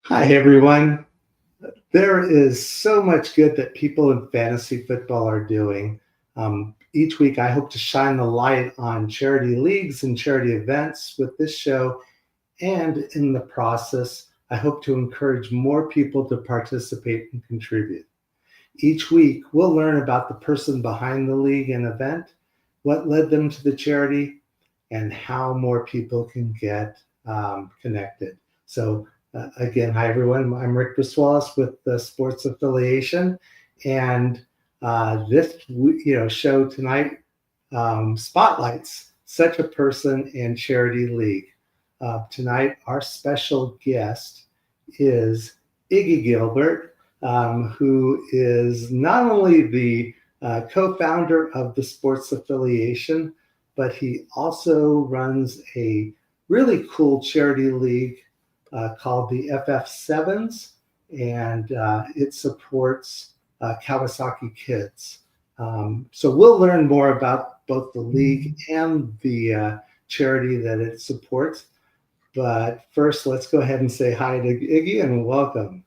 Hi, everyone. There is so much good that people in fantasy football are doing. Each week, I hope to shine the light on charity leagues and charity events with this show. And in the process, I hope to encourage more people to participate and contribute. Each week, we'll learn about the person behind the league and event, what led them to the charity, and how more people can get connected. So, again, hi everyone. I'm Rick Biswalis with the Sports Affiliation, and this show tonight spotlights such a person and charity league. Tonight, our special guest is Iggy Gilbert, who is not only the co-founder of the Sports Affiliation, but he also runs a really cool charity league called the FF7s, and it supports Kawasaki kids. So we'll learn more about both the league and the charity that it supports. But first, let's go ahead and say hi to Iggy and welcome.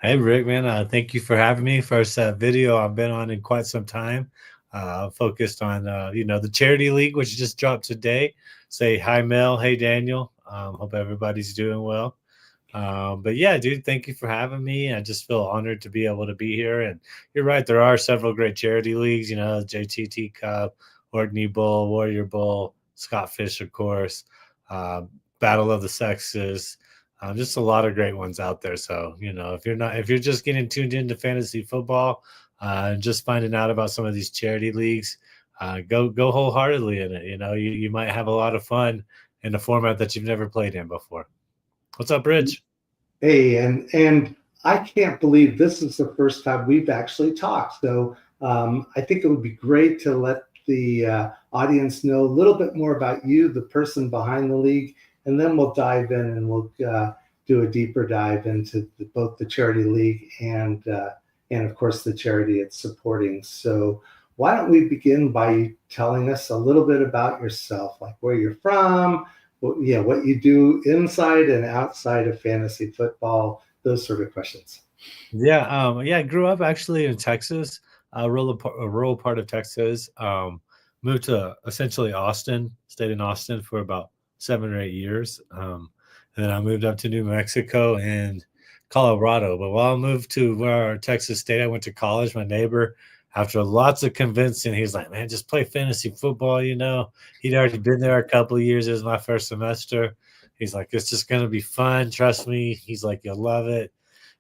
Hey Rick, man, thank you for having me. First video I've been on in quite some time. Focused on the charity league, which just dropped today. Say hi, Mel. Hey, Daniel. Hope everybody's doing well. But yeah, dude, thank you for having me. I just feel honored to be able to be here. And you're right, there are several great charity leagues. JTT Cup, Orkney Bowl, Warrior Bowl, Scott Fish, of course, uh, Battle of the Sexes. Just a lot of great ones out there. So, if you're just getting tuned into fantasy football and just finding out about some of these charity leagues, go wholeheartedly in it. You might have a lot of fun in a format that you've never played in before. What's up, Rich? Hey, and I can't believe this is the first time we've actually talked. So I think it would be great to let the audience know a little bit more about you, the person behind the league, and then we'll dive in and we'll do a deeper dive into both the charity league and of course the charity it's supporting. So why don't we begin by telling us a little bit about yourself, like where you're from, what you do inside and outside of fantasy football, those sort of questions. Yeah, I grew up actually in Texas, a rural part of Texas. Moved to essentially Austin, stayed in Austin for about 7 or 8 years. And then I moved up to New Mexico and Colorado. But while I moved to where Texas State, I went to college. My neighbor, after lots of convincing, he's like, "Man, just play fantasy football." He'd already been there a couple of years. It was my first semester. He's like, "It's just gonna be fun. Trust me." He's like, "You'll love it."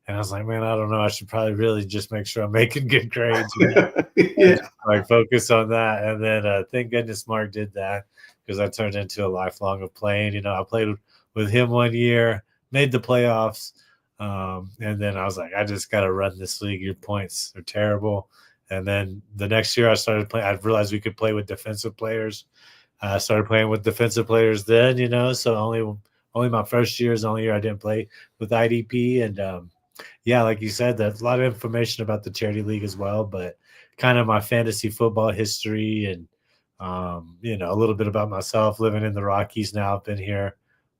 And I was like, man, I don't know. I should probably really just make sure I'm making good grades, and Yeah. just like focus on that. And then thank goodness Mark did that because I turned into a lifelong of playing. I played with him 1 year, made the playoffs, and then I was like, I just got to run this league. Your points are terrible. And then the next year I started playing. I realized we could play with defensive players. I started playing with defensive players then. So only my first year is the only year I didn't play with IDP and. Yeah, like you said, there's a lot of information about the charity league as well, but kind of my fantasy football history and a little bit about myself living in the Rockies now. I've been here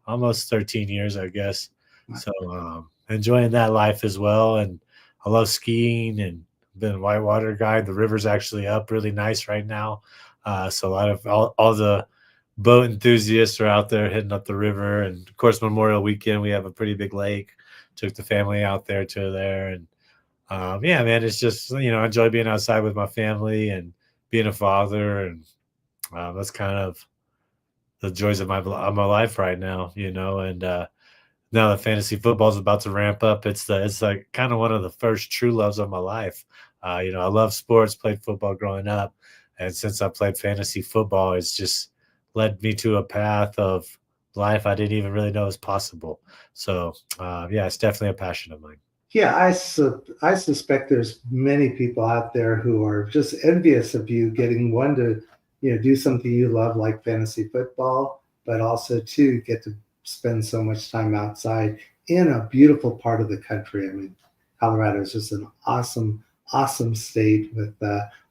almost 13 years, I guess. So enjoying that life as well. And I love skiing and been a whitewater guide. The river's actually up really nice right now. So a lot of all the boat enthusiasts are out there hitting up the river. And of course, Memorial Weekend, we have a pretty big lake. Took the family out there to there. And yeah, man, it's just, I enjoy being outside with my family and being a father. And that's kind of the joys of my life right now, and now that fantasy football is about to ramp up, it's like kind of one of the first true loves of my life. I love sports, played football growing up, and since I played fantasy football, it's just led me to a path of life I didn't even really know was possible. So yeah, it's definitely a passion of mine. Yeah, I suspect there's many people out there who are just envious of you getting one to, do something you love like fantasy football, but also to get to spend so much time outside in a beautiful part of the country. I mean, Colorado is just an awesome, awesome state with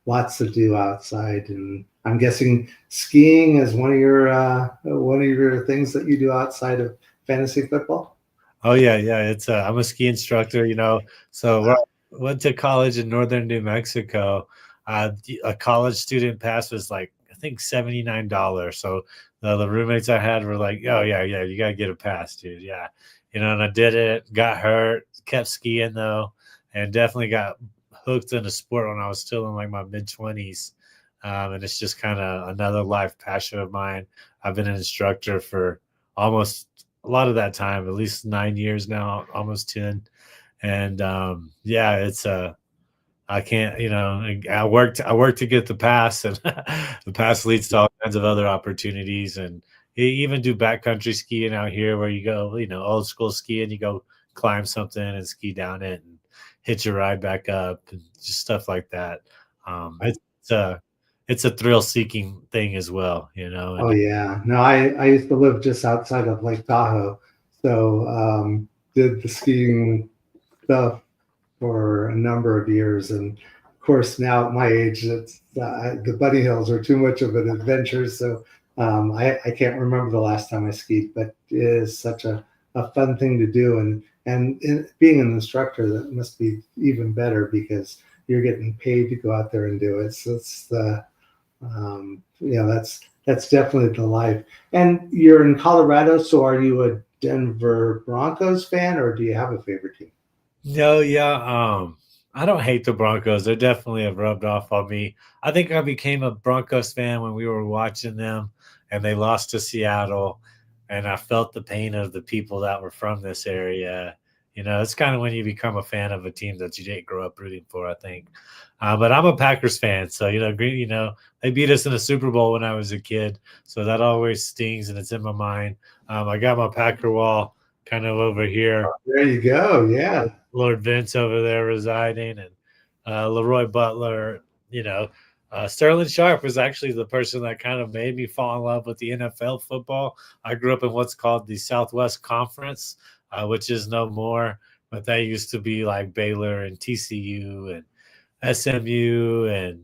lots to do outside, and I'm guessing skiing is one of your things that you do outside of fantasy football. Oh yeah, yeah. It's I'm a ski instructor, so went to college in northern New Mexico. A college student pass was like I think $79. So the roommates I had were like, "Oh yeah, yeah, you gotta get a pass, dude." Yeah, and I did it. Got hurt, kept skiing though, and definitely got hooked into sport when I was still in like my mid 20s. And it's just kind of another life passion of mine. I've been an instructor for almost a lot of that time, at least 9 years now, almost 10. And yeah, it's I can't, I worked to get the pass, and the pass leads to all kinds of other opportunities. And you even do backcountry skiing out here where you go, old school skiing, you go climb something and ski down it and hitch your ride back up and just stuff like that. It's a it's a thrill seeking thing as well, Oh and yeah. No, I used to live just outside of Lake Tahoe, so did the skiing stuff for a number of years, and of course now at my age, it's the bunny hills are too much of an adventure. So I can't remember the last time I skied, but it is such a fun thing to do, and being an instructor, that must be even better because you're getting paid to go out there and do it. So it's the that's definitely the life. And you're in Colorado, so are you a Denver Broncos fan, or do you have a favorite team? No, yeah. I don't hate the Broncos. They definitely have rubbed off on me. I think I became a Broncos fan when we were watching them and they lost to Seattle. And I felt the pain of the people that were from this area. It's kind of when you become a fan of a team that you didn't grow up rooting for, I think. But I'm a Packers fan. So, Green, they beat us in the Super Bowl when I was a kid. So that always stings and it's in my mind. I got my Packer wall kind of over here. There you go. Yeah. Lord Vince over there residing, and Leroy Butler. You know, Sterling Sharp was actually the person that kind of made me fall in love with the NFL football. I grew up in what's called the Southwest Conference, which is no more, but that used to be like Baylor and TCU and SMU and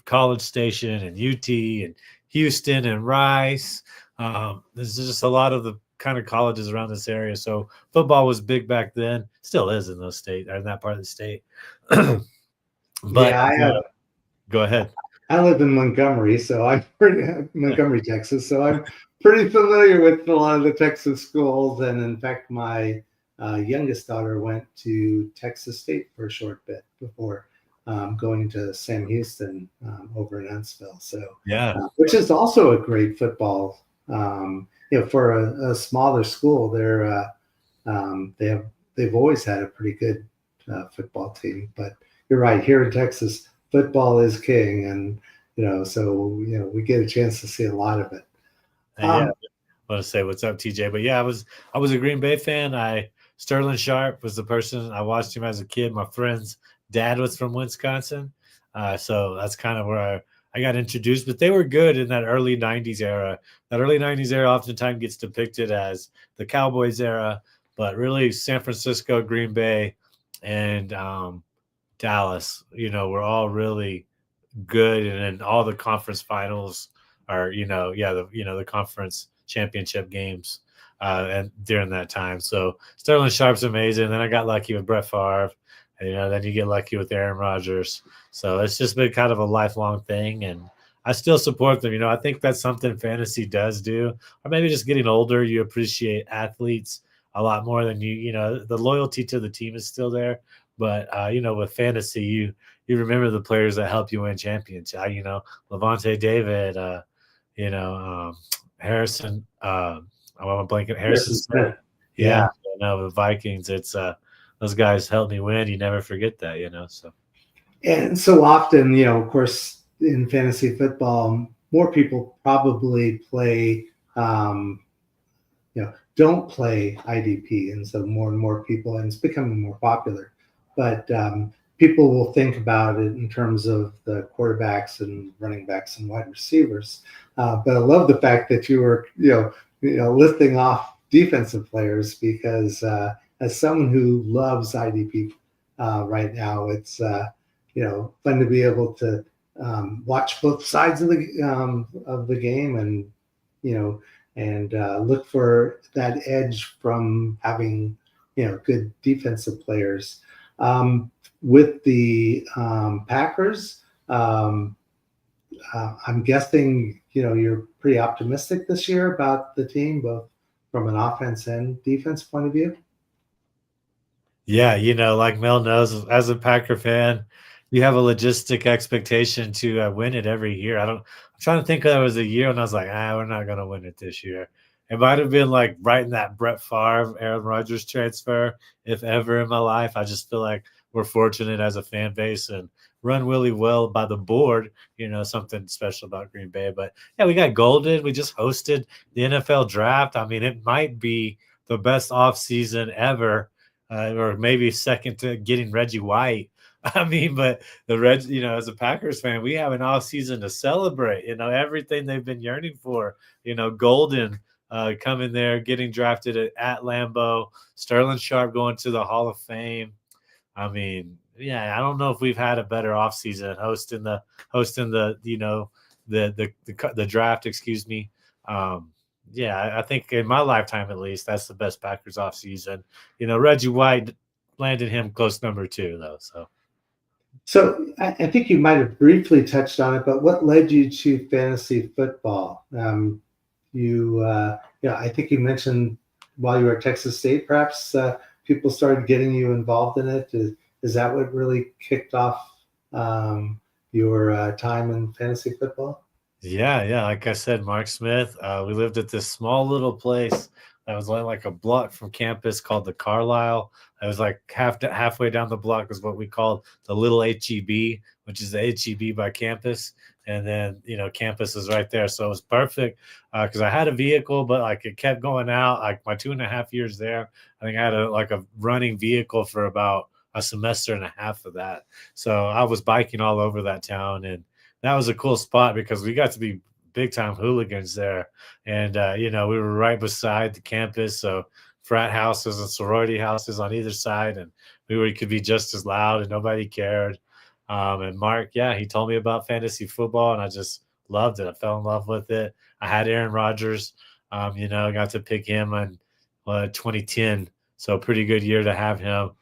College Station and UT and Houston and Rice. There's just a lot of the kind of colleges around this area. So football was big back then, still is in those states or in that part of the state. But Yeah, go ahead. I live in Montgomery, so I'm pretty Montgomery, Texas. So I'm pretty familiar with a lot of the Texas schools. And in fact, my youngest daughter went to Texas State for a short bit before going to Sam Houston over in Huntsville. So, Yeah. which is also a great football. For a smaller school, they've always had a pretty good football team. But you're right, here in Texas, football is king, and so we get a chance to see a lot of it. And yeah, I want to say what's up, TJ. But yeah, I was a Green Bay fan. Sterling Sharp was the person I watched him as a kid. My friend's dad was from Wisconsin, so that's kind of where I got introduced. But they were good in that early '90s era. That early '90s era oftentimes gets depicted as the Cowboys era, but really San Francisco, Green Bay, and Dallas. Were all really good, and then all the conference finals are the conference championship games and during that time. So Sterling Sharp's amazing. Then I got lucky with Brett Favre. And, then you get lucky with Aaron Rodgers. So it's just been kind of a lifelong thing, and I still support them. I think that's something fantasy does do, or maybe just getting older, you appreciate athletes a lot more than the loyalty to the team is still there. But with fantasy, you remember the players that help you win championships. Levante David, Harrison. I want to blanket Harrison Smith. Yeah, Yeah. the Vikings. It's those guys helped me win. You never forget that. So And so often, of course, in fantasy football, more people probably play, don't play IDP. And so more and more people, and it's becoming more popular. But people will think about it in terms of the quarterbacks and running backs and wide receivers. But I love the fact that you were, listing off defensive players because as someone who loves IDP right now, it's fun to be able to watch both sides of the game, and and look for that edge from having good defensive players. With the Packers, I'm guessing you're pretty optimistic this year about the team, both from an offense and defense point of view. Yeah, like Mel knows, as a Packer fan, you have a logistic expectation to win it every year. I'm trying to think, there was a year when I was like, we're not going to win it this year. It might have been like right in that Brett Favre, Aaron Rodgers transfer, if ever in my life. I just feel like we're fortunate as a fan base and run really well by the board. Something special about Green Bay. But yeah, we got golden. We just hosted the NFL draft. I mean, it might be the best offseason ever, or maybe second to getting Reggie White. I mean, but as a Packers fan, we have an off season to celebrate, everything they've been yearning for, Golden coming there, getting drafted at Lambeau, Sterling Sharp going to the Hall of Fame. I mean, yeah, I don't know if we've had a better offseason hosting the draft, excuse me. Yeah, I think in my lifetime, at least, that's the best Packers offseason. Reggie White landed him close number 2, though. So I think you might have briefly touched on it, but what led you to fantasy football? I think you mentioned while you were at Texas State, perhaps people started getting you involved in it. Is that what really kicked off your time in fantasy football? Yeah. Like I said, Mark Smith, we lived at this small little place that was only like a block from campus called the Carlisle. It was like halfway down the block was what we called the little HEB, which is the HEB by campus. And then, campus is right there. So it was perfect because I had a vehicle, but like it kept going out. Like my 2.5 years there, I think I had a running vehicle for about a semester and a half of that. So I was biking all over that town, and that was a cool spot because we got to be big time hooligans there. And, we were right beside the campus. So frat houses and sorority houses on either side. And we could be just as loud and nobody cared. And Mark, yeah, he told me about fantasy football and I just loved it. I fell in love with it. I had Aaron Rodgers, got to pick him in 2010. So pretty good year to have him.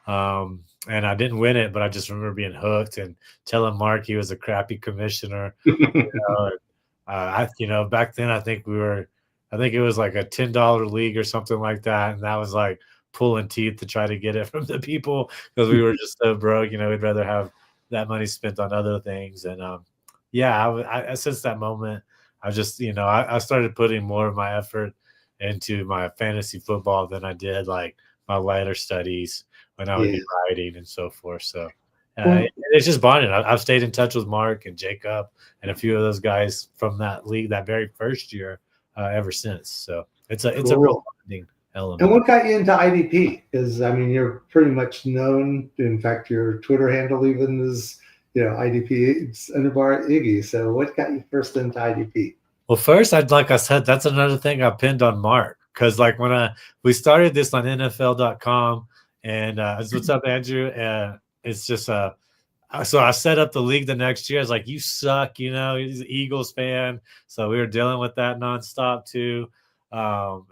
And I didn't win it, but I just remember being hooked and telling Mark he was a crappy commissioner. Back then I think it was like a $10 league or something like that, and that was like pulling teeth to try to get it from the people because we were just so broke. We'd rather have that money spent on other things. And I since that moment, I just I started putting more of my effort into my fantasy football than I did like my lighter studies when I would be writing and so forth. So it's just bonding. I've stayed in touch with Mark and Jacob and a few of those guys from that league that very first year ever since. So it's a real bonding element. And what got you into IDP? Because I mean, you're pretty much known. In fact, your Twitter handle even is IDP underbar Iggy. So what got you first into IDP? Well, first, like I said, that's another thing I pinned on Mark because like when we started this on NFL.com. And what's up, Andrew? It's just so I set up the league the next year. I was like, you suck, he's an Eagles fan. So we were dealing with that nonstop too. And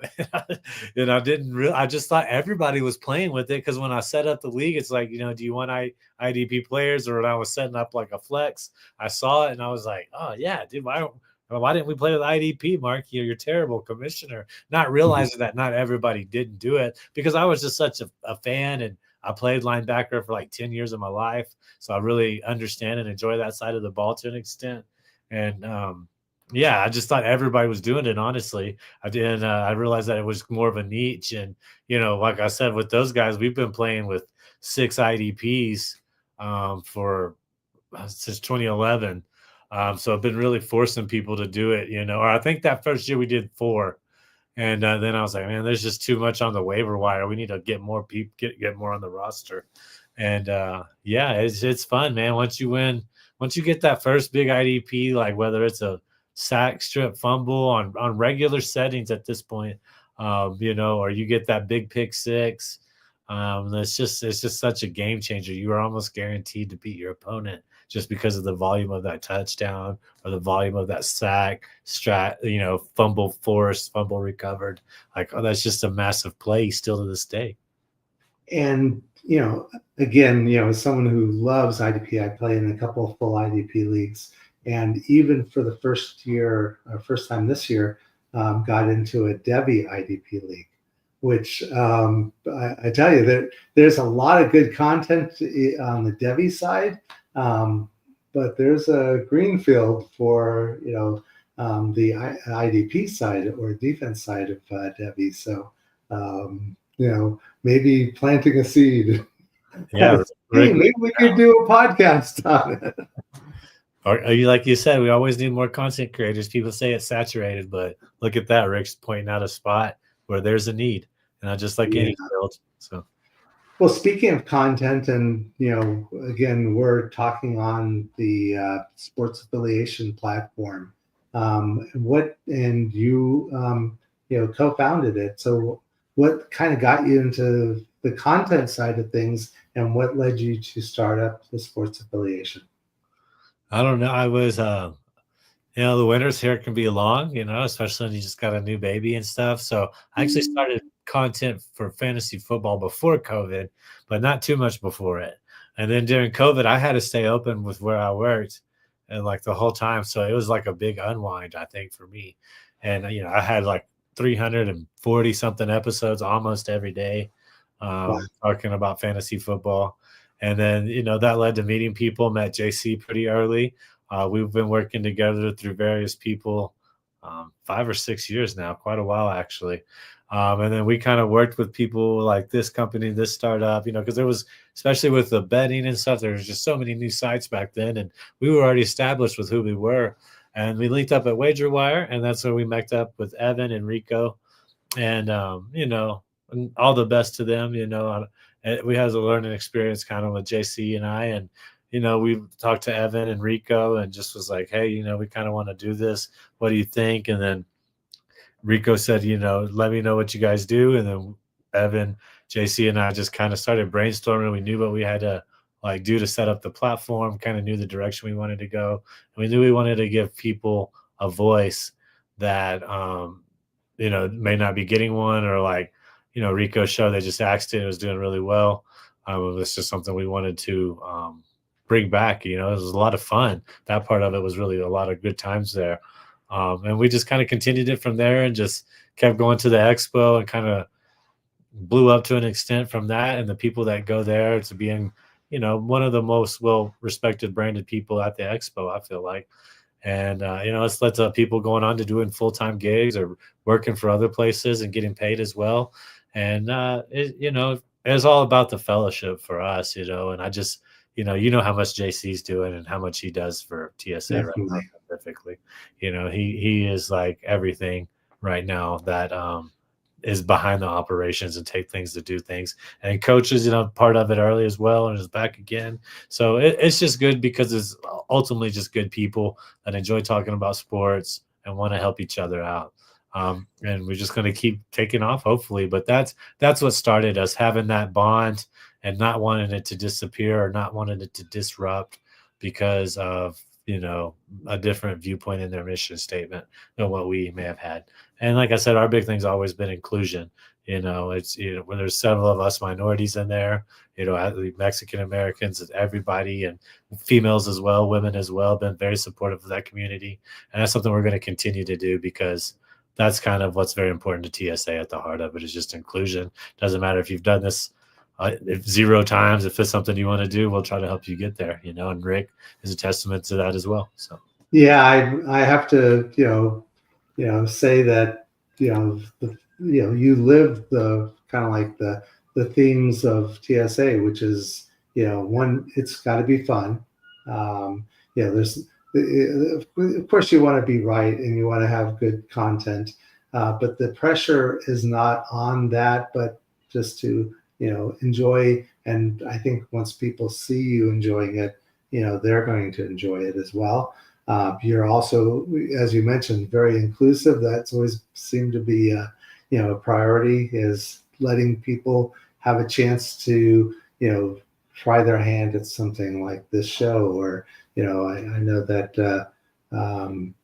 I just thought everybody was playing with it because when I set up the league, it's like, do you want IDP players? Or when I was setting up like a flex, I saw it and I was like, oh yeah, dude, why didn't we play with IDP, Mark? You're terrible commissioner. Not realizing that not everybody didn't do it because I was just such a fan and I played linebacker for like 10 years of my life. So I really understand and enjoy that side of the ball to an extent. And I just thought everybody was doing it, honestly. I did. I realized that it was more of a niche. And, like I said, with those guys, we've been playing with 6 IDPs for since 2011. So I've been really forcing people to do it, or I think that first year we did 4. And then I was like, man, there's just too much on the waiver wire. We need to get more people, get more on the roster. And it's fun, man. Once you get that first big IDP, like whether it's a sack, strip, fumble on regular settings at this point, or you get that big pick 6. It's just such a game changer. You are almost guaranteed to beat your opponent just because of the volume of that touchdown or the volume of that sack, fumble forced, fumble recovered. Like, oh, that's just a massive play still to this day. And, again, as someone who loves IDP, I play in a couple of full IDP leagues. And even for the first time this year, got into a Devi IDP league, which I tell you that there's a lot of good content on the Devi side, but there's a greenfield for the IDP side or defense side of Devi. So maybe planting a seed. Yeah, Hey, maybe we could do a podcast on it. Or like you said, we always need more content creators. People say it's saturated, but look at that. Rick's pointing out a spot where there's a need, and not just like any field. So, well, speaking of content, and again, we're talking on the Sports Affiliation platform. You co-founded it. So, what kind of got you into the content side of things, and what led you to start up the Sports Affiliation? I don't know. I was, the winters here can be long, especially when you just got a new baby and stuff. So I actually started content for fantasy football before COVID, but not too much before it. And then during COVID, I had to stay open with where I worked and like the whole time. So it was like a big unwind, I think, for me. And, I had like 340 something episodes almost every day, talking about fantasy football. And then, that led to meeting people, met JC pretty early. We've been working together through various people 5 or 6 years now, quite a while, actually. And then we kind of worked with people like this company, this startup, because there was, especially with the betting and stuff, there was just so many new sites back then. And we were already established with who we were. And we linked up at WagerWire, and that's where we met up with Evan and Rico. And, and all the best to them, we had a learning experience kind of with JC and I, and we talked to Evan and Rico and just was like, hey, we kind of want to do this. What do you think? And then Rico said, let me know what you guys do. And then Evan, JC, and I just kind of started brainstorming. We knew what we had to do to set up the platform, kind of knew the direction we wanted to go. And we knew we wanted to give people a voice that, may not be getting one, or Rico's show, they just asked it was doing really well. It was just something we wanted to bring back. It was a lot of fun. That part of it was really a lot of good times there. And we just kind of continued it from there and just kept going to the Expo and kind of blew up to an extent from that. And the people that go there to being, one of the most well-respected branded people at the Expo, I feel like. And, it's led to people going on to doing full-time gigs or working for other places and getting paid as well. And, it's all about the fellowship for us, and I just, how much JC's doing and how much he does for TSA. Definitely. Right now specifically. He is like everything right now that is behind the operations and take things to do things, and coaches, part of it early as well, and is back again. So it's just good because it's ultimately just good people that enjoy talking about sports and want to help each other out. And we're just going to keep taking off, hopefully. But that's what started us, having that bond and not wanting it to disappear or not wanting it to disrupt because of, a different viewpoint in their mission statement than what we may have had. And like I said, our big thing's always been inclusion. It's, when there's several of us minorities in there, Mexican Americans, everybody, and females as well, women as well, been very supportive of that community. And that's something we're going to continue to do because that's kind of what's very important to TSA at the heart of it, is just inclusion. Doesn't matter if you've done this if 0 times, if it's something you want to do, we'll try to help you get there, and Rick is a testament to that as well. So, yeah, I have to, say that, you live the kind of like the themes of TSA, which is, one, it's got to be fun. There's, of course, you want to be right and you want to have good content, but the pressure is not on that, but just to, enjoy. And I think once people see you enjoying it, they're going to enjoy it as well. You're also, as you mentioned, very inclusive. That's always seemed to be a priority, is letting people have a chance to, try their hand at something like this show, or I know that um,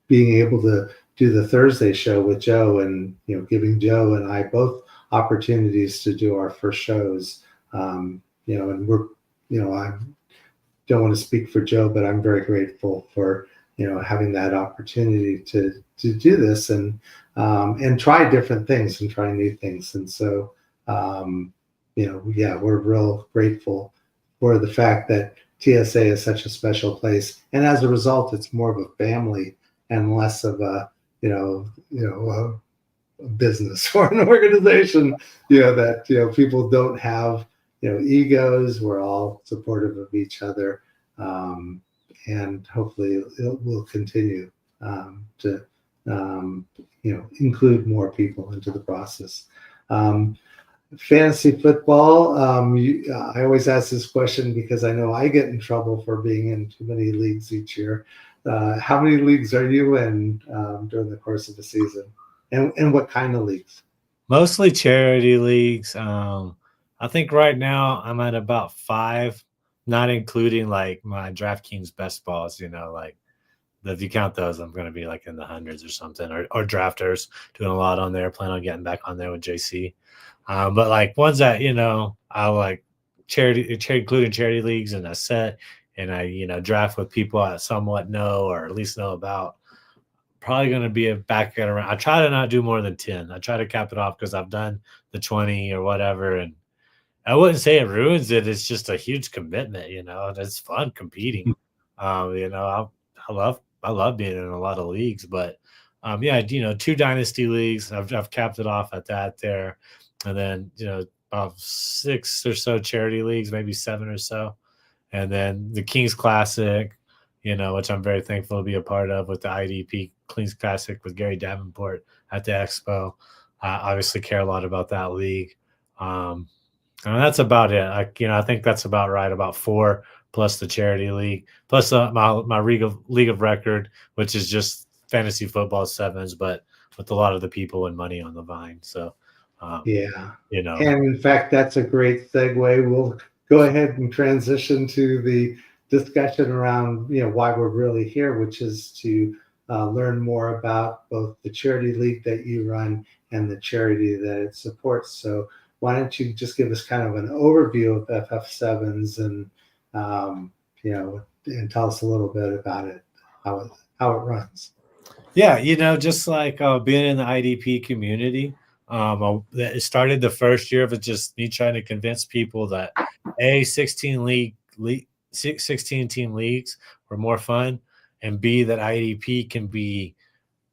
being able to do the Thursday show with Joe, and giving Joe and I both opportunities to do our first shows. And we're I don't want to speak for Joe, but I'm very grateful for having that opportunity to do this, and try different things and try new things. And so yeah, we're real grateful for the fact that TSA is such a special place, and as a result, it's more of a family and less of a a business or an organization. That people don't have egos. We're all supportive of each other, and hopefully it will continue to include more people into the process. Fantasy football. I always ask this question because I know I get in trouble for being in too many leagues each year. How many leagues are you in during the course of the season, and what kind of leagues? Mostly charity leagues. I think right now I'm at about 5, not including like my DraftKings best balls. Like if you count those, I'm going to be like in the hundreds or something, or drafters, doing a lot on there. Plan on getting back on there with JC. But like ones that I like including charity leagues, and I set and I draft with people I somewhat know or at least know about. Probably going to be back at around. I try to not do more than 10. I try to cap it off because I've done the 20 or whatever, and I wouldn't say it ruins it. It's just a huge commitment, and it's fun competing. I love being in a lot of leagues, but yeah, 2 dynasty leagues. I've capped it off at that there, and then about 6 or so charity leagues, maybe 7 or so, and then the Kings Classic, which I'm very thankful to be a part of with the IDP Kings Classic with Gary Davenport at the Expo. I obviously care a lot about that league. And that's about it. I think that's about right. About 4 plus the charity league, plus my league of record, which is just fantasy football 7s, but with a lot of the people and money on the vine. So, Yeah. And in fact, that's a great segue. We'll go ahead and transition to the discussion around why we're really here, which is to learn more about both the charity league that you run and the charity that it supports. So why don't you just give us kind of an overview of FF7s, and and tell us a little bit about it, how it runs. Yeah, just like being in the IDP community, it started the first year of it just me trying to convince people that 16 team leagues were more fun, and B, that IDP can be,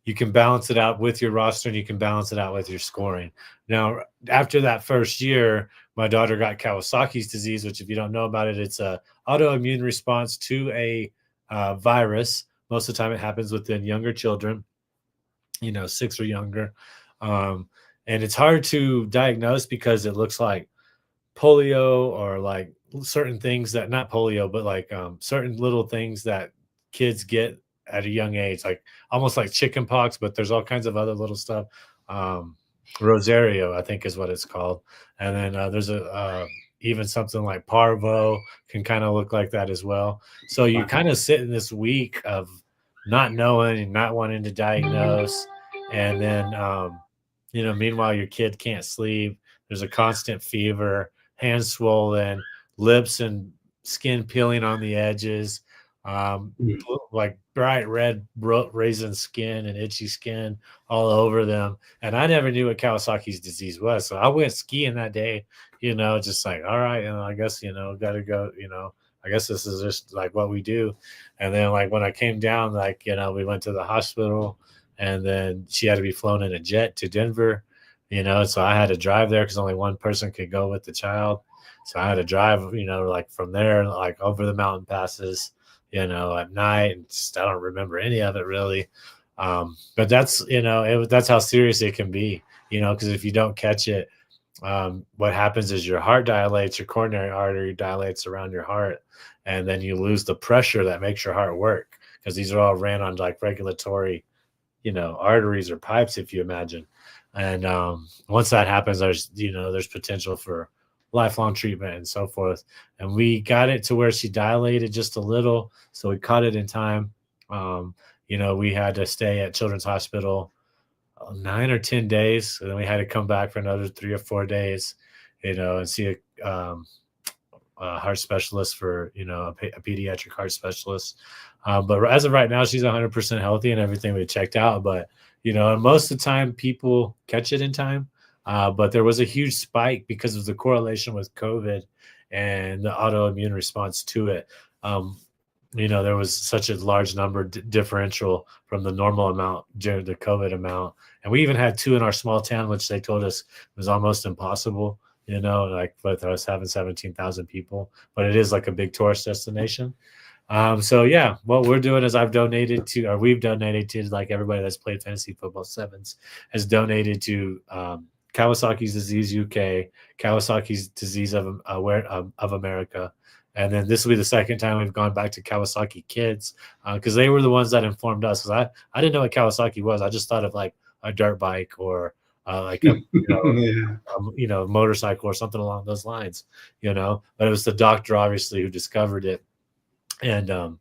you can balance it out with your roster and you can balance it out with your scoring. Now, after that first year, my daughter got Kawasaki's disease, which if you don't know about it, it's a autoimmune response to a virus. Most of the time it happens within younger children, 6 or younger. And it's hard to diagnose because it looks like polio, or like certain things that, not polio, but like certain little things that kids get at a young age, like almost like chicken pox, but there's all kinds of other little stuff. Rosario, I think is what it's called. And then there's even something like parvo can kind of look like that as well. So you kind of sit in this week of not knowing and not wanting to diagnose. And then, meanwhile, your kid can't sleep. There's a constant fever, hands swollen, lips and skin peeling on the edges, like bright red raisin skin and itchy skin all over them. And I never knew what Kawasaki's disease was. So I went skiing that day, just like, all right, I guess, got to go, I guess this is just like what we do. And then like when I came down, like, we went to the hospital, and then she had to be flown in a jet to Denver, so I had to drive there because only one person could go with the child. So I had to drive, like from there, like over the mountain passes, at night. And just, I don't remember any of it really. But that's, that's how serious it can be, because if you don't catch it, what happens is your heart dilates, your coronary artery dilates around your heart, and then you lose the pressure that makes your heart work, because these are all ran on like regulatory, arteries or pipes, if you imagine. And once that happens, there's potential for lifelong treatment and so forth. And we got it to where she dilated just a little, so we caught it in time. We had to stay at Children's Hospital 9 or 10 days, and then we had to come back for another 3 or 4 days, and see a heart specialist for a pediatric heart specialist. But as of right now, she's 100% healthy and everything we checked out. But and most of the time people catch it in time. But there was a huge spike because of the correlation with COVID and the autoimmune response to it. There was such a large number differential from the normal amount during the COVID amount. And we even had 2 in our small town, which they told us was almost impossible, like with us having 17,000 people, but it is like a big tourist destination. So yeah, what we're doing is we've donated to, like, everybody that's played fantasy football sevens has donated to Kawasaki's Disease UK, Kawasaki's Disease of America. And then this will be the second time we've gone back to Kawasaki Kids, because they were the ones that informed us. Because I didn't know what Kawasaki was. I just thought of like a dirt bike or like a motorcycle or something along those lines. But it was the doctor obviously who discovered it. And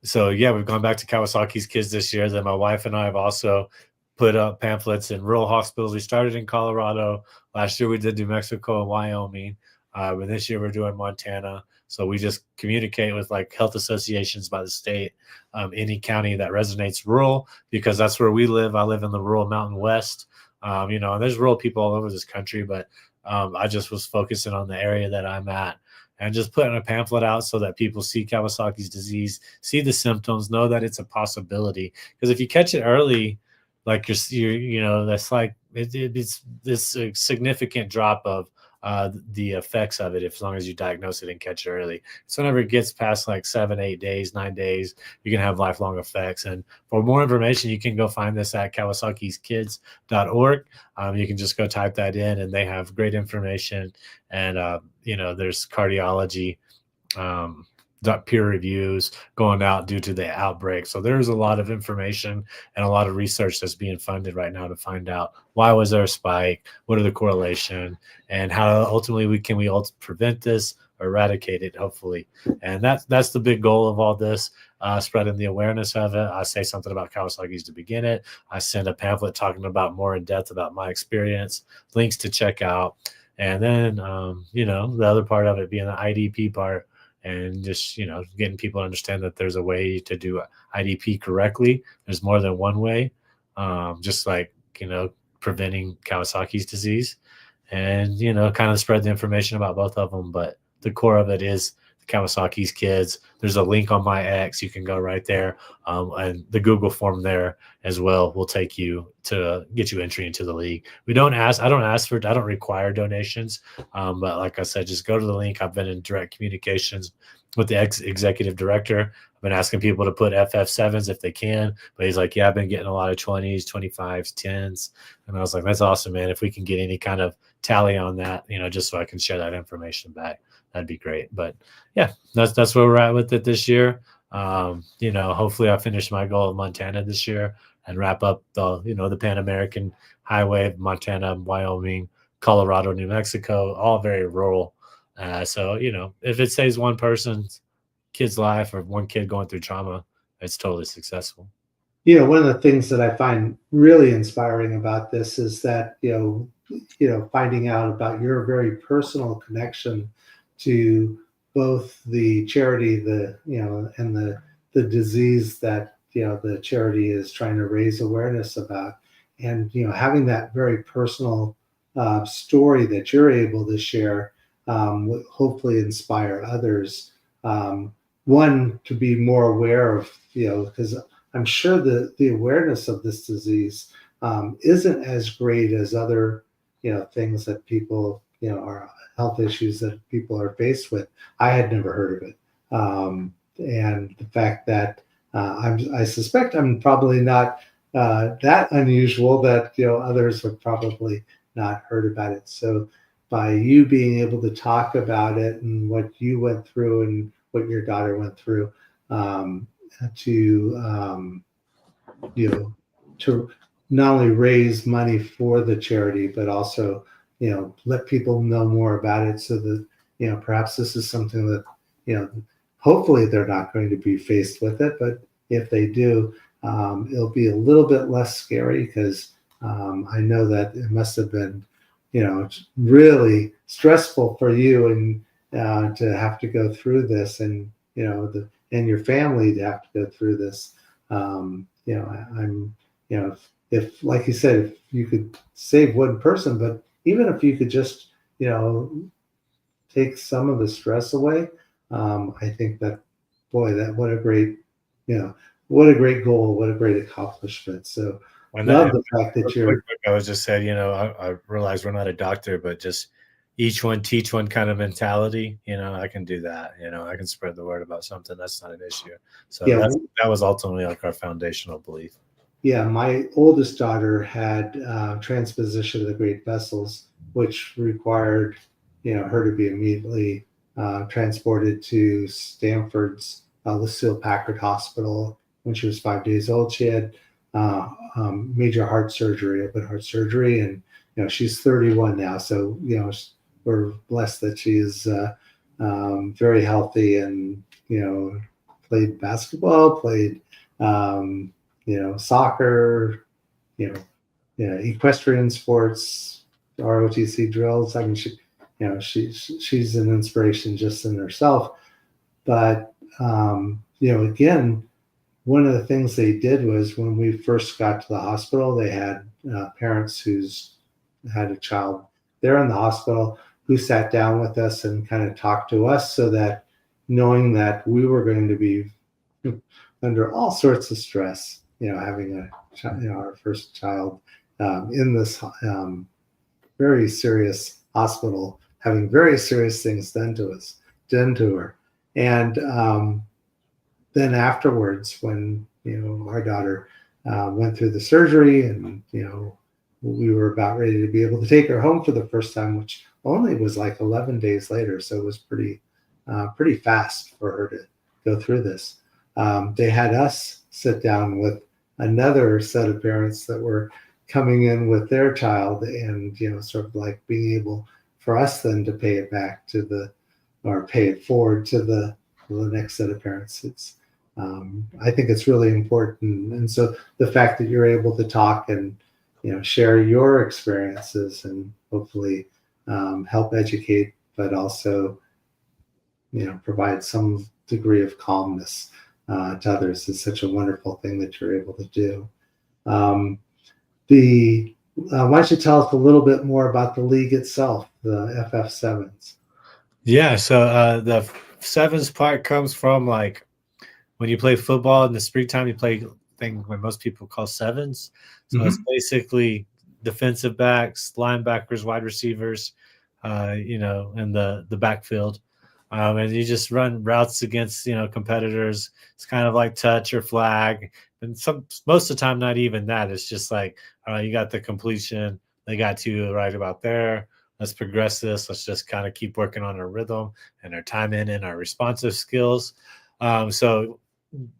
so yeah, we've gone back to Kawasaki's Kids this year. Then my wife and I have also put up pamphlets in rural hospitals. We started in Colorado. Last year we did New Mexico and Wyoming. But this year we're doing Montana. So we just communicate with like health associations by the state, any county that resonates rural, because that's where we live. I live in the rural Mountain West, and there's rural people all over this country, but I just was focusing on the area that I'm at and just putting a pamphlet out so that people see Kawasaki's disease, see the symptoms, know that it's a possibility. Because if you catch it early, like that's like it's this significant drop of the effects of it, as long as you diagnose it and catch it early. So whenever it gets past like 7, 8 days, 9 days, you can have lifelong effects. And for more information, you can go find this at kawasakiskids.org. You can just go type that in, and they have great information. And there's cardiology peer reviews going out due to the outbreak. So there's a lot of information and a lot of research that's being funded right now to find out why was there a spike, what are the correlation, and how ultimately we prevent this or eradicate it, hopefully. And that's the big goal of all this, spreading the awareness of it. I say something about Kawasaki's to begin it. I send a pamphlet talking about more in depth about my experience, links to check out. And then, the other part of it being the IDP part, and just, getting people to understand that there's a way to do IDP correctly. There's more than one way, just like, preventing Kawasaki's disease, and, kind of spread the information about both of them. But the core of it is Kawasaki's Kids. There's a link on my X. You can go right there. And the Google form there as well will take you to get you entry into the league. I don't require donations. But like I said, just go to the link. I've been in direct communications with the executive director. I've been asking people to put FF7s if they can, but he's like, yeah, I've been getting a lot of 20s, 25s, 10s. And I was like, that's awesome, man. If we can get any kind of tally on that, just so I can share that information back, that'd be great. But yeah, that's where we're at with it this year. Hopefully I finish my goal of Montana this year and wrap up the Pan American Highway of Montana, Wyoming, Colorado, New Mexico, all very rural. So if it saves one person's kid's life or one kid going through trauma, it's totally successful. One of the things that I find really inspiring about this is that, finding out about your very personal connection to both the charity, and the disease that, the charity is trying to raise awareness about, and, having that very personal story that you're able to share, will hopefully inspire others. One, to be more aware of, because I'm sure the awareness of this disease isn't as great as other, things that people, are health issues that people are faced with. I had never heard of it. And the fact that I suspect I'm probably not that unusual that, others have probably not heard about it. So by you being able to talk about it and what you went through and what your daughter went through, to not only raise money for the charity, but also, let people know more about it so that, perhaps this is something that, hopefully they're not going to be faced with it, but if they do, it'll be a little bit less scary because I know that it must have been, really stressful for you and to have to go through this, and and your family to have to go through this. I'm, if like you said, if you could save one person, but even if you could just, take some of the stress away, I think that, boy, that what a great, what a great goal, what a great accomplishment. So When that love the fact that quick, you're, I was just said, I realize we're not a doctor, but just each one teach one kind of mentality. I can do that. I can spread the word about something. That's not an issue. So yeah, that was ultimately like our foundational belief. yeah. My oldest daughter had transposition of the great vessels, which required, her to be immediately transported to Stanford's Lucille Packard Hospital when she was 5 days old. She had major heart surgery, open heart surgery, and she's 31 now. So we're blessed that she's very healthy, and played basketball, played soccer, you know, equestrian sports, ROTC drills. I mean, she's an inspiration just in herself. But again, one of the things they did was when we first got to the hospital, they had parents who's had a child there in the hospital who sat down with us and kind of talked to us, so that knowing that we were going to be under all sorts of stress, having our first child in this very serious hospital, having very serious things done to her. And then afterwards, when our daughter went through the surgery, and we were about ready to be able to take her home for the first time, which only was like 11 days later, so it was pretty fast for her to go through this. They had us sit down with another set of parents that were coming in with their child, and sort of like being able for us then to pay it back or pay it forward to the next set of parents. It's I think it's really important, and so the fact that you're able to talk and share your experiences and hopefully help educate, but also provide some degree of calmness to others is such a wonderful thing that you're able to do. Why don't you tell us a little bit more about the league itself, the FF7s? Yeah. So the sevens part comes from like when you play football in the springtime, you play thing when most people call sevens. So it's basically defensive backs, linebackers, wide receivers, in the backfield. And you just run routes against, competitors. It's kind of like touch or flag. And most of the time, not even that. It's just like, all right, you got the completion. They got you right about there. Let's progress this. Let's just kind of keep working on our rhythm and our timing and our responsive skills. So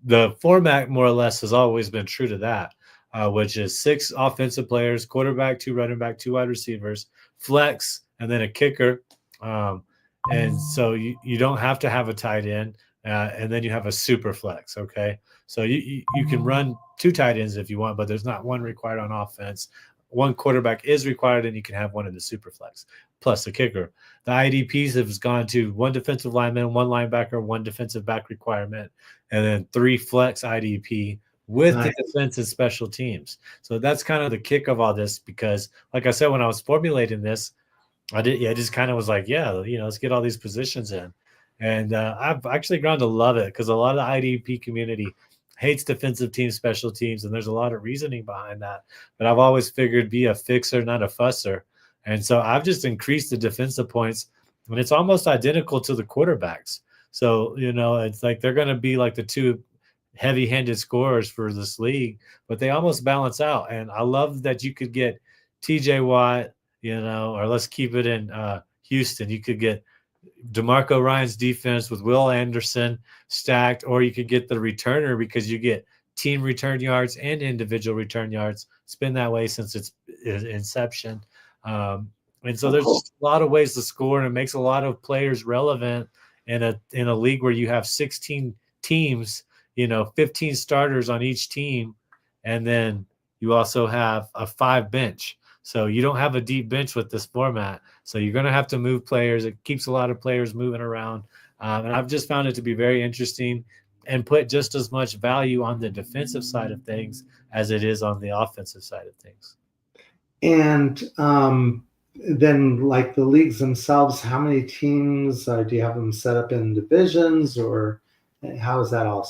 the format more or less has always been true to that, which is 6 offensive players, quarterback, 2 running back, 2 wide receivers, flex, and then a kicker. And so you don't have to have a tight end, and then you have a super flex. Okay, so you can run 2 tight ends if you want, but there's not one required on offense. 1 quarterback is required, and you can have one in the super flex plus the kicker. The IDPs have gone to 1 defensive lineman, 1 linebacker, 1 defensive back requirement, and then 3 flex IDP with the defense and special teams. So that's kind of the kick of all this, because like I said, when I was formulating this, I just kind of was like, yeah, let's get all these positions in. And I've actually grown to love it, because a lot of the IDP community hates defensive teams, special teams, and there's a lot of reasoning behind that. But I've always figured be a fixer, not a fusser. And so I've just increased the defensive points, and it's almost identical to the quarterbacks. So, it's like they're going to be like the 2 heavy-handed scorers for this league, but they almost balance out. And I love that you could get TJ Watt, or let's keep it in Houston. You could get DeMarco Ryan's defense with Will Anderson stacked, or you could get the returner, because you get team return yards and individual return yards. It's been that way since its inception. And so Oh, there's cool. just a lot of ways to score, and it makes a lot of players relevant in a league where you have 16 teams, 15 starters on each team, and then you also have a 5 bench. So you don't have a deep bench with this format. So you're going to have to move players. It keeps a lot of players moving around. And I've just found it to be very interesting and put just as much value on the defensive side of things as it is on the offensive side of things. And then, like the leagues themselves, how many teams do you have them set up in divisions, or how is that all?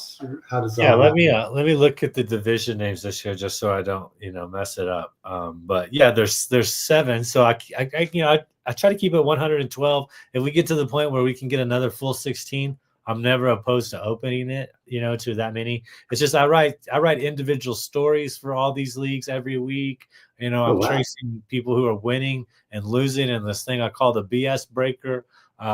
How does Yeah, all that? let me look at the division names this year just so I don't mess it up. But yeah, there's 7. So I try to keep it 112. If we get to the point where we can get another full 16, I'm never opposed to opening it to that many. It's just I write individual stories for all these leagues every week. Oh I'm wow! tracing people who are winning and losing in this thing I call the BS breaker,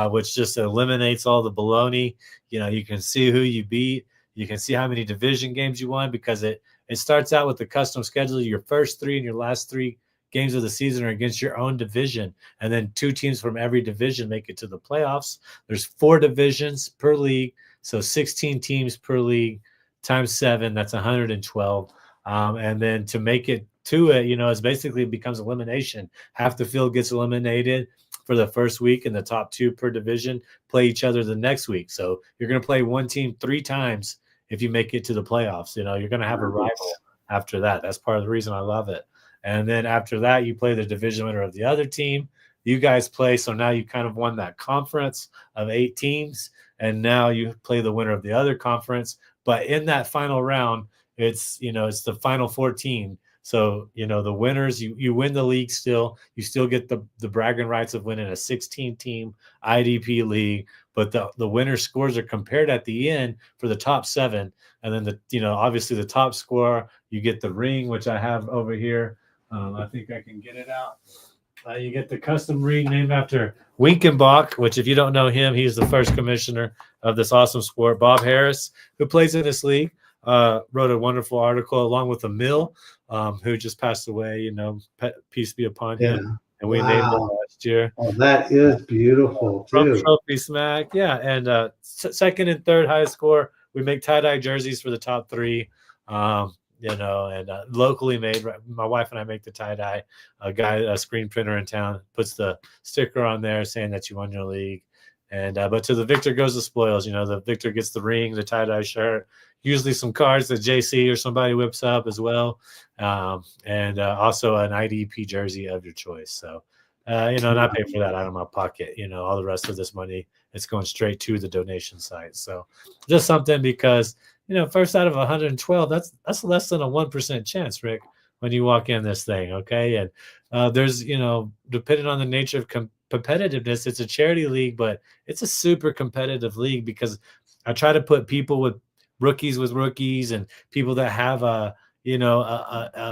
which just eliminates all the baloney. You can see who you beat. You can see how many division games you won because it starts out with the custom schedule. Your first 3 and your last 3 games of the season are against your own division, and then 2 teams from every division make it to the playoffs. There's 4 divisions per league, so 16 teams per league times 7. That's 112. And then to make it to it, it's basically it becomes elimination. Half the field gets eliminated for the first week, and the top 2 per division play each other the next week. So you're going to play one team 3 times if you make it to the playoffs. You're going to have a rival after that. That's part of the reason I love it. And then after that, you play the division winner of the other team. You guys play. So now you kind of won that conference of 8 teams. And now you play the winner of the other conference. But in that final round, it's the final 14. So, the winners, you win the league still. You still get the bragging rights of winning a 16-team IDP league, but the winner scores are compared at the end for the top 7. And then obviously the top score, you get the ring, which I have over here. I think I can get it out. You get the custom ring named after Winkenbach, which if you don't know him, he's the first commissioner of this awesome sport. Bob Harris, who plays in this league, wrote a wonderful article along with Emil, who just passed away. Peace be upon Yeah. him. And we named him Wow. last year. Oh, that is beautiful From too. Trophy Smack, yeah. And second and third highest score, we make tie-dye jerseys for the top 3. And locally made. My wife and I make the tie-dye. A screen printer in town, puts the sticker on there saying that you won your league. And but to the victor goes the spoils. The victor gets the ring, the tie-dye shirt, usually some cards that JC or somebody whips up as well, and also an IDP jersey of your choice. So, and I pay for that out of my pocket. All the rest of this money, it's going straight to the donation site. So, just something because first out of 112, that's less than a 1% chance, Rick, when you walk in this thing. Okay, and there's depending on the nature of competitiveness, it's a charity league, but it's a super competitive league because I try to put people with rookies and people that have a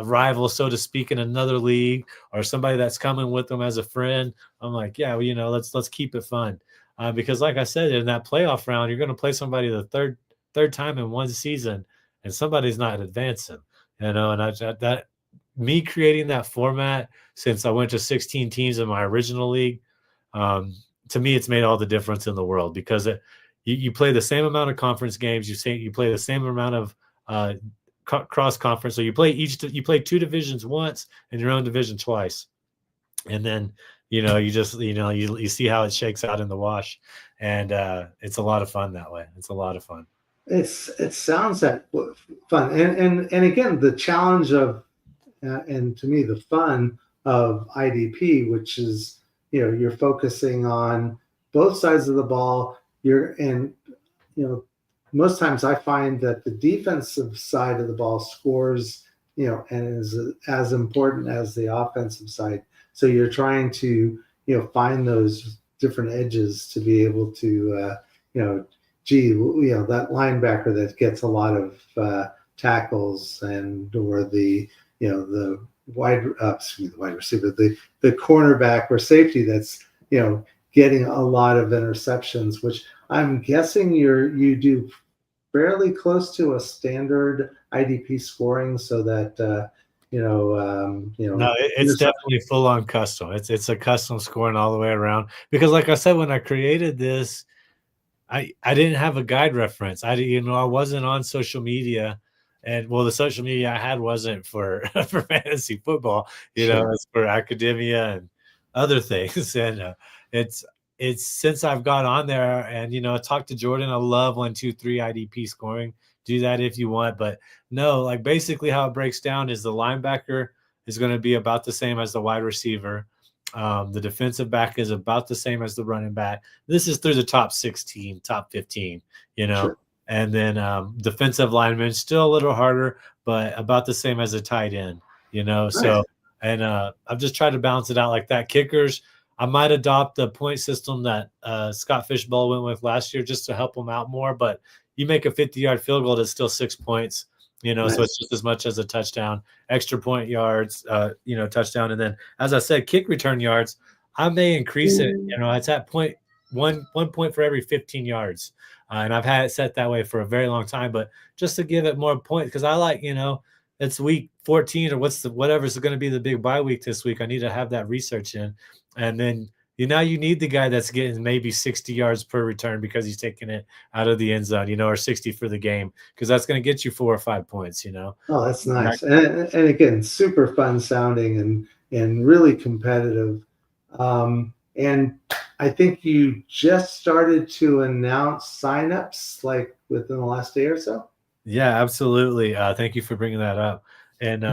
rival, so to speak, in another league or somebody that's coming with them as a friend. I'm like, yeah, well, let's keep it fun because, like I said, in that playoff round, you're going to play somebody the third time in one season, and somebody's not advancing. And that me creating that format since I went to 16 teams in my original league. To me, it's made all the difference in the world because you play the same amount of conference games. You play the same amount of cross conference. So you play 2 divisions once and your own division twice, and then you just you see how it shakes out in the wash, and it's a lot of fun that way. It's a lot of fun. It sounds that fun, and again, the challenge of and to me the fun of IDP, which is you're focusing on both sides of the ball. Most times I find that the defensive side of the ball scores and is as important as the offensive side. So you're trying to find those different edges to be able to that linebacker that gets a lot of tackles or the the wide receiver, the cornerback or safety that's getting a lot of interceptions, which I'm guessing you do fairly close to a standard IDP scoring, so that No, it's definitely full on custom. It's a custom scoring all the way around because, like I said, when I created this, I didn't have a guide reference. I wasn't on social media, and well, the social media I had wasn't for for fantasy football. Sure. It's for academia and other things. And it's it's since I've got on there, and I talked to Jordan. I love 1, 2, 3 IDP scoring. Do that if you want, but no, like basically how it breaks down is the linebacker is going to be about the same as the wide receiver. The defensive back is about the same as the running back. This is through the top 16, top 15, you know. Sure. And then defensive linemen, still a little harder, but about the same as a tight end. Nice. So, and I've just tried to balance it out like that. Kickers, I might adopt the point system that Scott Fishbowl went with last year just to help them out more. But you make a 50-yard field goal, that's still 6 points. So Nice. it's just as much as a touchdown, extra point yards, touchdown. And then, as I said, kick return yards, I may increase it. It's at one point for every 15 yards. And I've had it set that way for a very long time, but just to give it more points, because I like, it's week 14 or whatever's going to be the big bye week this week. I need to have that research in. And then, you need the guy that's getting maybe 60 yards per return because he's taking it out of the end zone, or 60 for the game, because that's going to get you 4 or 5 points. Oh, that's nice. And again, super fun sounding and really competitive. And I think you just started to announce signups like within the last day or so. Yeah, absolutely. Thank you for bringing that up. And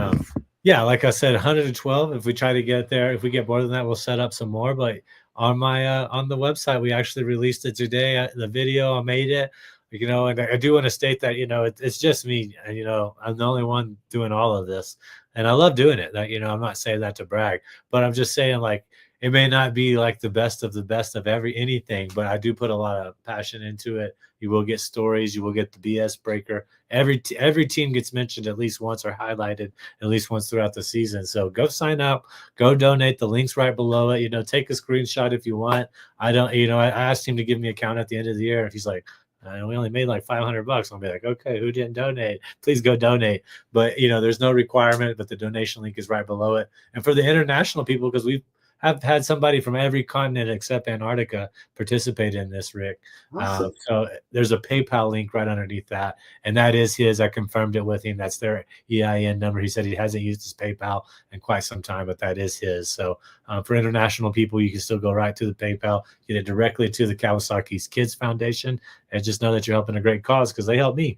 yeah, like I said, 112. If we try to get there, if we get more than that, we'll set up some more. But on the website, we actually released it today. The video, I made it. And I do want to state that it's just me. And I'm the only one doing all of this, and I love doing it. That I'm not saying that to brag, but I'm just saying like it may not be like the best of anything, but I do put a lot of passion into it. You will get stories. You will get the BS breaker. Every team gets mentioned at least once or highlighted at least once throughout the season. So go sign up, go donate. The link's right below it. Take a screenshot if you want. I don't, I asked him to give me a count at the end of the year. If he's like, we only made like $500. I'll be like, okay, who didn't donate? Please go donate. But there's no requirement, but the donation link is right below it. And for the international people, because we've have had somebody from every continent except Antarctica participate in this, Rick. Awesome. So there's a PayPal link right underneath that, and that is his. I confirmed it with him. That's their EIN number. He said he hasn't used his PayPal in quite some time, but that is his. So for international people, you can still go right to the PayPal, get it directly to the Kawasaki's Kids Foundation, and just know that you're helping a great cause because they help me.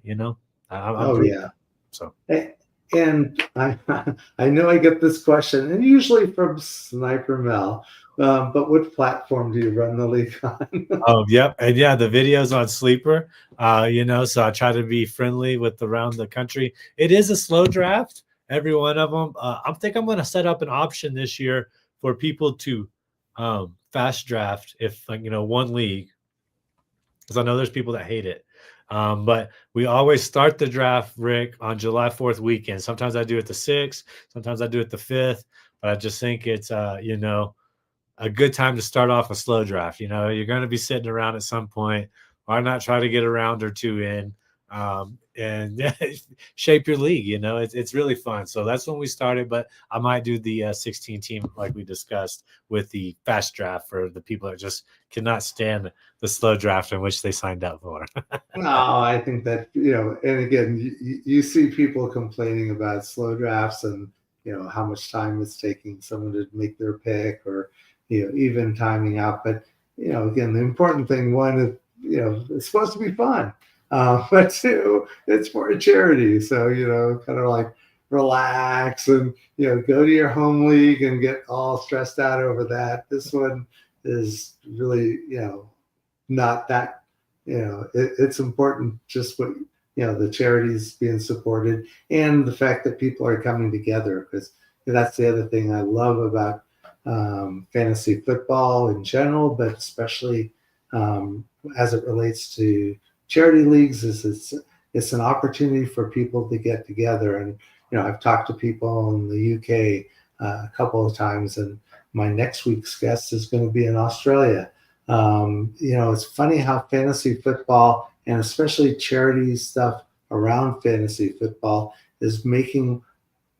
Oh yeah. So. And I know I get this question, and usually from Sniper Mel, but what platform do you run the league on? Oh, yep. And yeah, the video's on Sleeper, so I try to be friendly with around the country. It is a slow draft, every one of them. I think I'm going to set up an option this year for people to fast draft if, one league, because I know there's people that hate it. But we always start the draft, Rick, on July 4th weekend. Sometimes I do it the 6th, sometimes I do it the 5th, but I just think it's, a good time to start off a slow draft. You're going to be sitting around at some point. Why not try to get a round or two in and shape your league? It's really fun. So that's when we started, but I might do the 16 team like we discussed with the fast draft for the people that just cannot stand the slow draft in which they signed up for. No, I think that, and again, you see people complaining about slow drafts and, how much time it's taking someone to make their pick or, even timing out. But, again, the important thing, one, is, it's supposed to be fun. But two, it's for a charity. So, kind of like relax and, go to your home league and get all stressed out over that. This one is really, not that, it's important just what, the charities being supported and the fact that people are coming together, because that's the other thing I love about fantasy football in general, but especially as it relates to charity leagues, is it's an opportunity for people to get together. And I've talked to people in the UK a couple of times, and my next week's guest is going to be in Australia. It's funny how fantasy football and especially charity stuff around fantasy football is making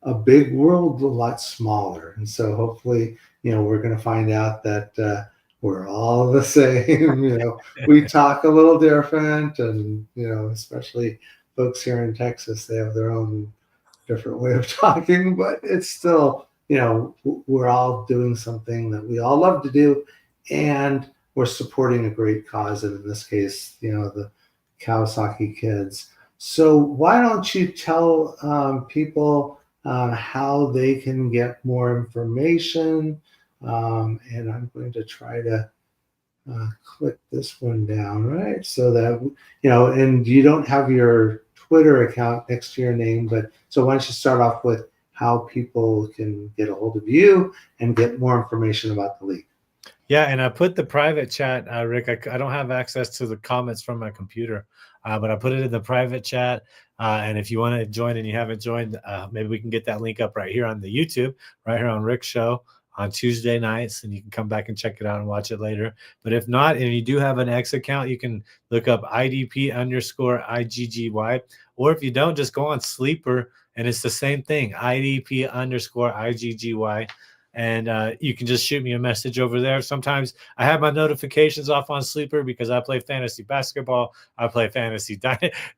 a big world a lot smaller. And so hopefully, we're going to find out that we're all the same. We talk a little different, and especially folks here in Texas, they have their own different way of talking, but it's still, we're all doing something that we all love to do, and we're supporting a great cause, and in this case, the Kawasaki kids. So why don't you tell people how they can get more information? And I'm going to try to click this one down, right? So that, and you don't have your Twitter account next to your name, but so why don't you start off with how people can get a hold of you and get more information about the league? Yeah, and I put the private chat, Rick. I don't have access to the comments from my computer, but I put it in the private chat. And if you want to join and you haven't joined, maybe we can get that link up right here on the YouTube, right here on Rick's show on Tuesday nights, and you can come back and check it out and watch it later. But if not, and you do have an X account, you can look up IDP_IGGY. Or if you don't, just go on Sleeper, and it's the same thing, IDP_IGGY. And you can just shoot me a message over there. Sometimes I have my notifications off on Sleeper because I play fantasy basketball. I play fantasy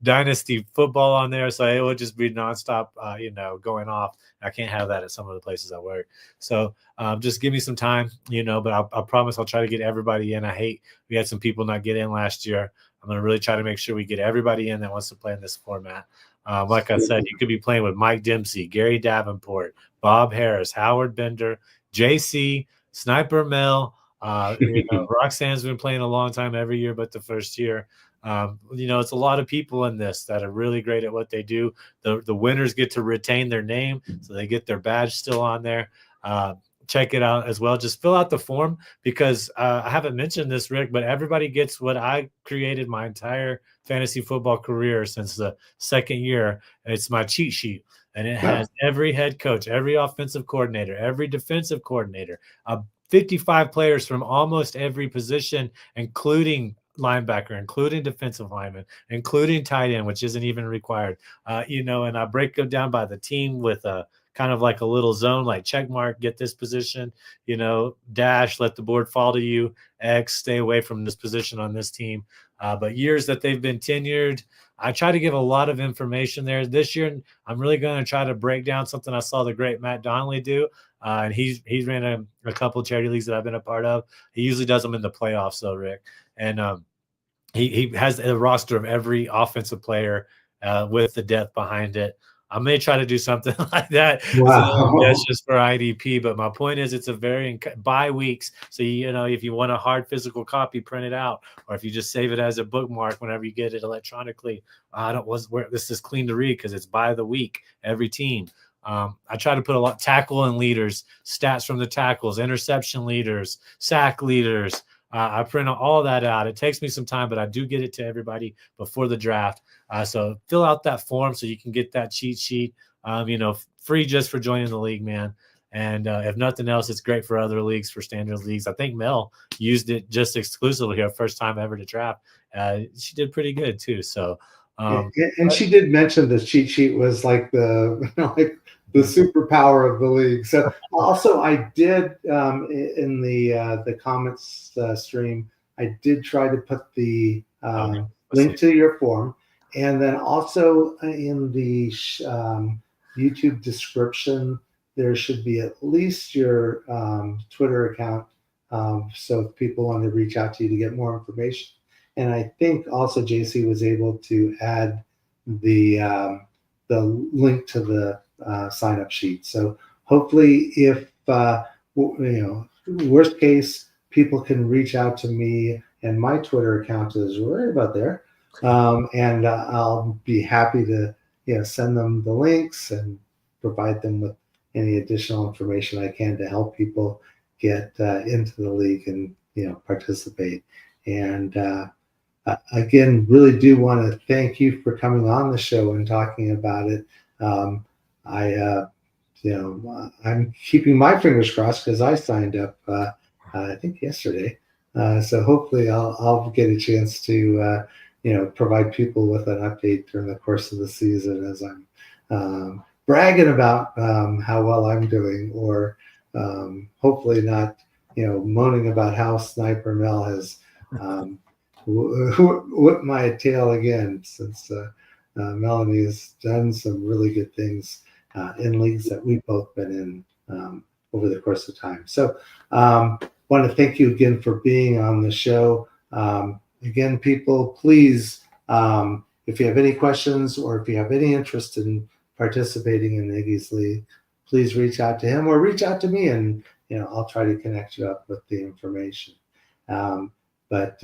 dynasty football on there. So it will just be nonstop, going off. I can't have that at some of the places I work. So just give me some time, but I promise I'll try to get everybody in. We had some people not get in last year. I'm going to really try to make sure we get everybody in that wants to play in this format. Like I said, you could be playing with Mike Dempsey, Gary Davenport, Bob Harris, Howard Bender, JC, Sniper Mel. Roxanne's been playing a long time every year, but the first year. It's a lot of people in this that are really great at what they do. The winners get to retain their name, so they get their badge still on there. Check it out as well. Just fill out the form because I haven't mentioned this, Rick, but everybody gets what I created my entire fantasy football career since the second year. It's my cheat sheet, and it has every head coach, every offensive coordinator, every defensive coordinator, 55 players from almost every position, including linebacker, including defensive lineman, including tight end, which isn't even required. And I break them down by the team with a kind of like a little zone, like check mark, get this position, dash, let the board fall to you, X, stay away from this position on this team. But years that they've been tenured, I try to give a lot of information there. This year, I'm really going to try to break down something I saw the great Matt Donnelly do. And he's ran a couple of charity leagues that I've been a part of. He usually does them in the playoffs, though, Rick. And he has a roster of every offensive player with the depth behind it. I may try to do something like that. Wow. That's just for IDP. But my point is, it's a very by weeks. So, if you want a hard physical copy, print it out. Or if you just save it as a bookmark whenever you get it electronically, this is clean to read because it's by the week, every team. I try to put a lot tackle and leaders, stats from the tackles, interception leaders, sack leaders. I print all that out. It takes me some time, but I do get it to everybody before the draft. So fill out that form so you can get that cheat sheet, free just for joining the league, man. And if nothing else, it's great for other leagues, for standard leagues. I think Mel used it just exclusively her first time ever to draft. She did pretty good too. So, and she did mention the cheat sheet was like the superpower of the league. So also, I did in the comments stream, I did try to put the link to your form, and then also in the YouTube description, there should be at least your Twitter account. So if people want to reach out to you to get more information. And I think also JC was able to add the link to the sign up sheet. So hopefully, if worst case, people can reach out to me, and my Twitter account is right about there, and I'll be happy to send them the links and provide them with any additional information I can to help people get into the league and participate. And again, really do want to thank you for coming on the show and talking about it. I'm keeping my fingers crossed because I signed up, I think yesterday. So hopefully I'll get a chance to, provide people with an update during the course of the season as I'm bragging about how well I'm doing, or hopefully not, moaning about how Sniper Mel has whipped my tail again, since Melanie has done some really good things in leagues that we've both been in over the course of time. So want to thank you again for being on the show. Again, people, please, if you have any questions or if you have any interest in participating in Iggy's league, please reach out to him or reach out to me, and I'll try to connect you up with the information. But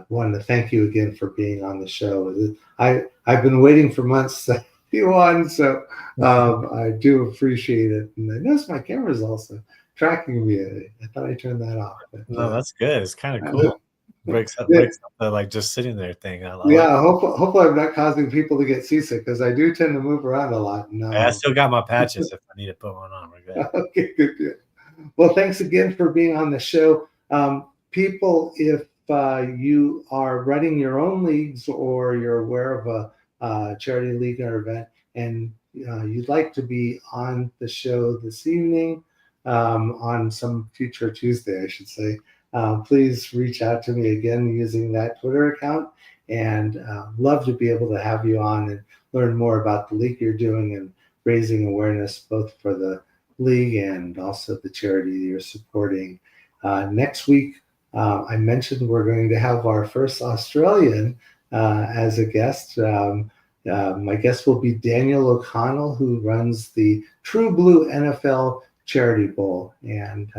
wanted to thank you again for being on the show. I've been waiting for months to be on, so I do appreciate it. And I noticed my camera's also tracking me. I thought I turned that off. But, no, that's good. It's kind of cool. Breaks up the like just sitting there thing. Yeah, hopefully I'm not causing people to get seasick, because I do tend to move around a lot. I still got my patches if I need to put one on. We're good. Okay, good. Well, thanks again for being on the show. People, if you are running your own leagues or you're aware of a charity league or event, and you'd like to be on the show this evening, on some future Tuesday, I should say, please reach out to me again using that Twitter account, and love to be able to have you on and learn more about the league you're doing and raising awareness both for the league and also the charity you're supporting. Next week, I mentioned we're going to have our first Australian as a guest. My guest will be Daniel O'Connell, who runs the True Blue NFL Charity Bowl. And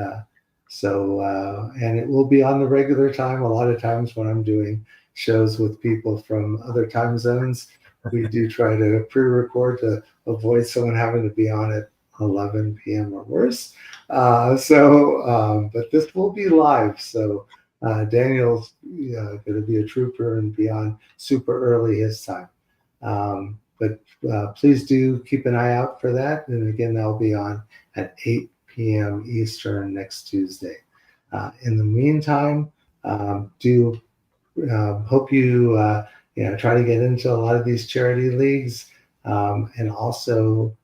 and it will be on the regular time. A lot of times when I'm doing shows with people from other time zones, we do try to pre-record to avoid someone having to be on at 11 p.m. or worse. But this will be live. So Daniel's going to be a trooper and be on super early his time. But please do keep an eye out for that. And again, that'll be on at 8 p.m. Eastern next Tuesday. In the meantime, hope you try to get into a lot of these charity leagues, and also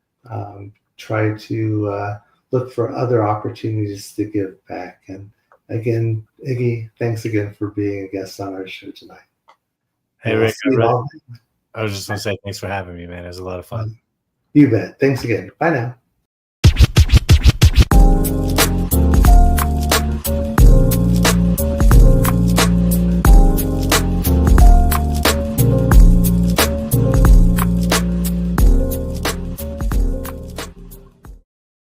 try to look for other opportunities to give back. And again, Iggy, thanks again for being a guest on our show tonight. Hey, Rick, I was just going to say thanks for having me, man. It was a lot of fun. You bet. Thanks again. Bye now.